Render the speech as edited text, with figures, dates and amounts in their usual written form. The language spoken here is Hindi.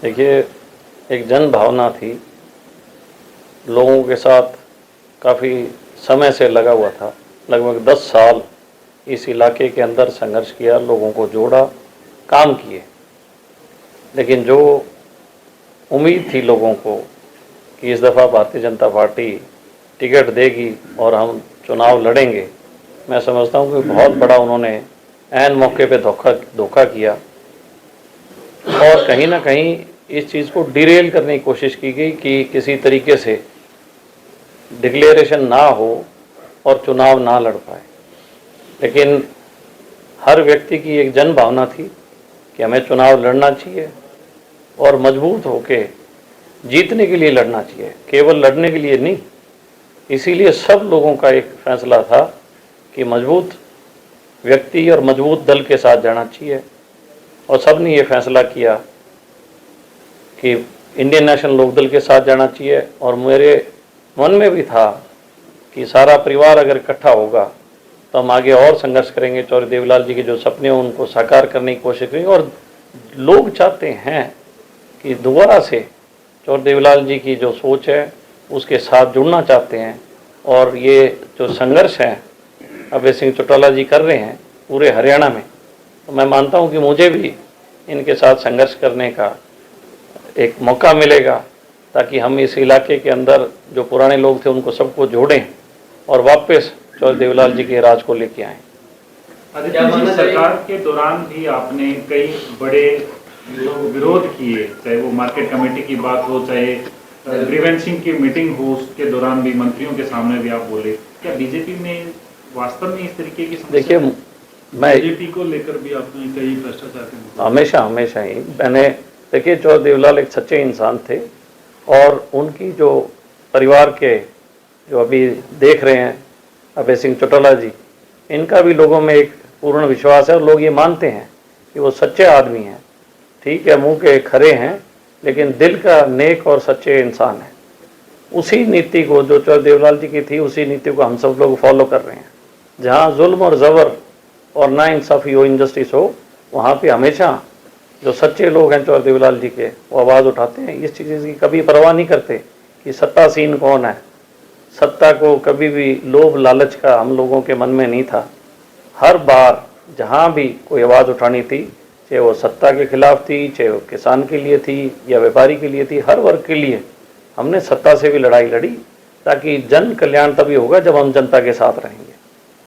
देखिए, एक जन भावना थी, लोगों के साथ काफ़ी समय से लगा हुआ था। लगभग 10 साल इस इलाके के अंदर संघर्ष किया, लोगों को जोड़ा, काम किए। लेकिन जो उम्मीद थी लोगों को कि इस दफ़ा भारतीय जनता पार्टी टिकट देगी और हम चुनाव लड़ेंगे, मैं समझता हूँ कि बहुत बड़ा उन्होंने ऐन मौके पे धोखा किया और कहीं ना कहीं इस चीज़ को डिरेल करने की कोशिश की गई कि किसी तरीके से डिक्लेरेशन ना हो और चुनाव ना लड़ पाए। लेकिन हर व्यक्ति की एक जन भावना थी कि हमें चुनाव लड़ना चाहिए और मजबूत होके जीतने के लिए लड़ना चाहिए, केवल लड़ने के लिए नहीं। इसीलिए सब लोगों का एक फैसला था कि मजबूत व्यक्ति और मजबूत दल के साथ जाना चाहिए और सब ने ये फैसला किया कि इंडियन नेशनल लोकदल के साथ जाना चाहिए। और मेरे मन में भी था कि सारा परिवार अगर इकट्ठा होगा तो हम आगे और संघर्ष करेंगे, चौधरी देवीलाल जी के जो सपने हैं उनको साकार करने की कोशिश करेंगे। और लोग चाहते हैं कि दोबारा से चौधरी देवीलाल जी की जो सोच है उसके साथ जुड़ना चाहते हैं। और ये जो संघर्ष है अभय सिंह चौटाला जी कर रहे हैं पूरे हरियाणा में, तो मैं मानता हूं कि मुझे भी इनके साथ संघर्ष करने का एक मौका मिलेगा ताकि हम इस इलाके के अंदर जो पुराने लोग थे उनको सबको जोड़ें और वापस चौधरी देवीलाल जी के राज को लेके आएँ। आदित्य जी, सरकार के दौरान भी आपने कई बड़े विरोध किए, चाहे वो मार्केट कमेटी की बात हो, चाहे ग्रीवेंसिंग की मीटिंग हो, उसके दौरान भी मंत्रियों के सामने भी आप बोले। क्या बीजेपी में वास्तव में इस तरीके की समस्या? देखिए, मैं बीजेपी को लेकर भी आपने कई भ्रष्टाचार के हमेशा ही मैंने देखिए, चौधरी देवीलाल एक सच्चे इंसान थे और उनकी जो परिवार के जो अभी देख रहे हैं अभय सिंह चौटाला जी, इनका भी लोगों में एक पूर्ण विश्वास है और लोग ये मानते हैं कि वो सच्चे आदमी हैं। ठीक है, मुंह के खरे हैं लेकिन दिल का नेक और सच्चे इंसान है। उसी नीति को जो चौधरी देवीलाल जी की थी, उसी नीति को हम सब लोग फॉलो कर रहे हैं। जहाँ जुल्म और ज़बर और नाइंसाफ़ी हो, इनजस्टिस हो, वहाँ पे हमेशा जो सच्चे लोग हैं चौधरी देवीलाल जी के, वो आवाज़ उठाते हैं। इस चीज़ की कभी परवाह नहीं करते कि सत्तासीन कौन है। सत्ता को कभी भी लोभ लालच का हम लोगों के मन में नहीं था। हर बार जहाँ भी कोई आवाज़ उठानी थी, चाहे वो सत्ता के खिलाफ थी, चाहे वो किसान के लिए थी या व्यापारी के लिए थी, हर वर्ग के लिए हमने सत्ता से भी लड़ाई लड़ी, ताकि जन कल्याण तभी होगा जब हम जनता के साथ रहेंगे।